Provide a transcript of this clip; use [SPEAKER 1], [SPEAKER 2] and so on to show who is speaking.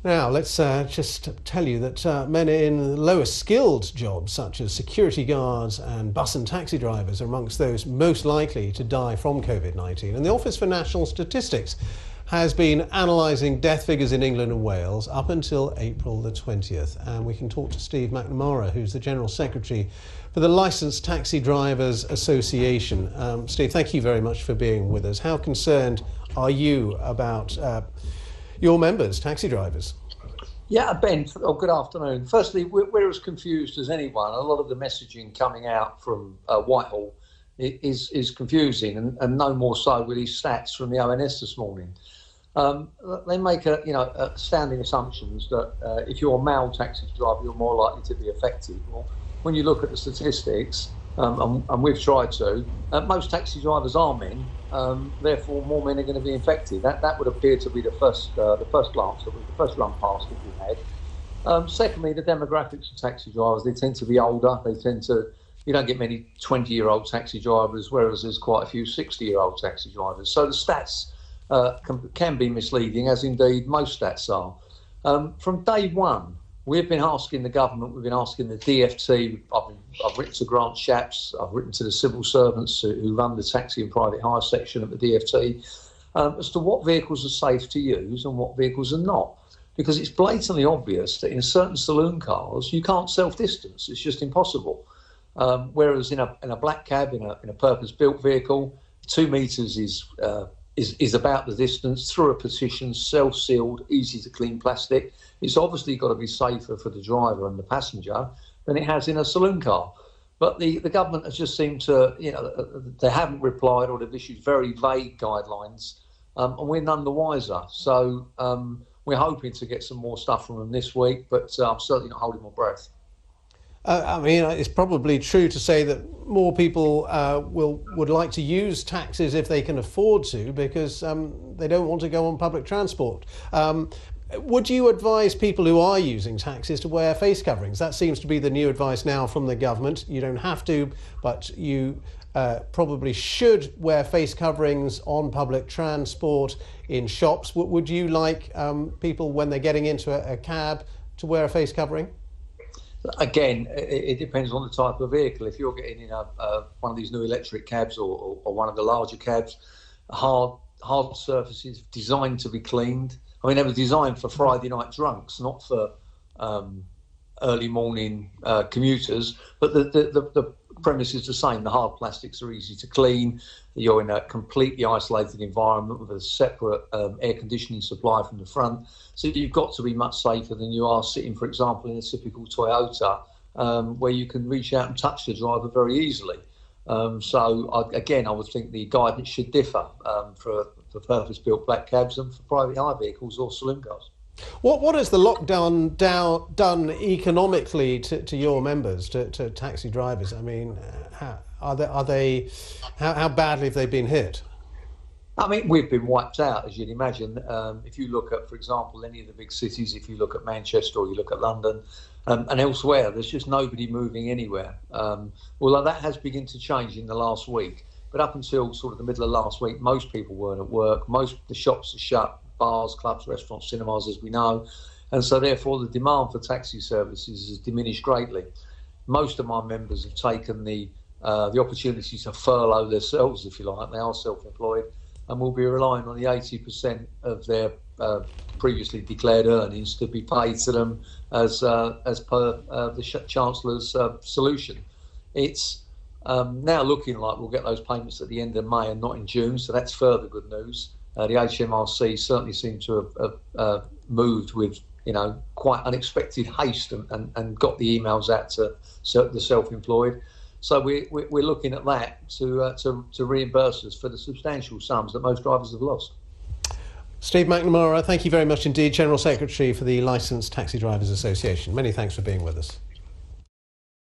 [SPEAKER 1] Now, let's just tell you that men in lower skilled jobs such as security guards and bus and taxi drivers are amongst those most likely to die from COVID-19. And the Office for National Statistics has been analysing death figures in England and Wales up until April the 20th. And we can talk to Steve McNamara, who's the General Secretary for the Licensed Taxi Drivers Association. Steve, thank you very much for being with us. How concerned are you about your members, taxi drivers?
[SPEAKER 2] Yeah, Ben, good afternoon. Firstly, we're as confused as anyone. A lot of the messaging coming out from Whitehall is confusing, and no more so with these stats from the ONS this morning. They make astounding assumptions that if you're a male taxi driver, you're more likely to be affected. Well, when you look at the statistics, and we've tried to, most taxi drivers are men, therefore more men are going to be infected. That would appear to be the first glance, the first run past that we had. Secondly, the demographics of taxi drivers, they tend to be older. You don't get many 20-year-old taxi drivers, whereas there's quite a few 60-year-old taxi drivers. So the stats can be misleading, as indeed most stats are. From day one, we've been asking the government, we've been asking the DFT, I've written to Grant Shapps, I've written to the civil servants who run the taxi and private hire section at the DFT, as to what vehicles are safe to use and what vehicles are not. Because it's blatantly obvious that in certain saloon cars, you can't self-distance, it's just impossible. Whereas in a black cab, in a purpose-built vehicle, 2 metres is about the distance through a partition, self-sealed, easy to clean plastic. It's obviously got to be safer for the driver and the passenger than it has in a saloon car. But the government has just seemed to, they haven't replied, or they've issued very vague guidelines, and we're none the wiser. So we're hoping to get some more stuff from them this week, but I'm certainly not holding my breath.
[SPEAKER 1] I mean, it's probably true to say that more people would like to use taxis if they can afford to, because they don't want to go on public transport. Would you advise people who are using taxis to wear face coverings? That seems to be the new advice now from the government. You don't have to, but you probably should wear face coverings on public transport, in shops. Would you like people, when they're getting into a cab, to wear a face covering?
[SPEAKER 2] Again, it depends on the type of vehicle. If you're getting in one of these new electric cabs or one of the larger cabs, hard surfaces designed to be cleaned. I mean, they were designed for Friday night drunks, not for early morning commuters. But the premise is the same. The hard plastics are easy to clean. You're in a completely isolated environment with a separate air conditioning supply from the front. So you've got to be much safer than you are sitting, for example, in a typical Toyota, where you can reach out and touch the driver very easily. I would think the guidance should differ for purpose-built black cabs and for private hire vehicles or saloon cars.
[SPEAKER 1] What has the lockdown done economically to your members, to taxi drivers? I mean, how badly have they been hit?
[SPEAKER 2] I mean, we've been wiped out, as you'd imagine. If you look at, for example, any of the big cities, if you look at Manchester or you look at London and elsewhere, there's just nobody moving anywhere. Although that has begun to change in the last week. But up until sort of the middle of last week, most people weren't at work. Most of the shops are shut, bars, clubs, restaurants, cinemas, as we know. And so therefore the demand for taxi services has diminished greatly. Most of my members have taken the opportunity to furlough themselves, if you like. They are self-employed and will be relying on the 80% of their previously declared earnings to be paid to them as per the Chancellor's solution. It's now looking like we'll get those payments at the end of May and not in June, so that's further good news. The HMRC certainly seem to have moved with quite unexpected haste and got the emails out to the self-employed. So we're looking at that to reimburse us for the substantial sums that most drivers have lost.
[SPEAKER 1] Steve McNamara, thank you very much indeed, General Secretary for the Licensed Taxi Drivers Association. Many thanks for being with us.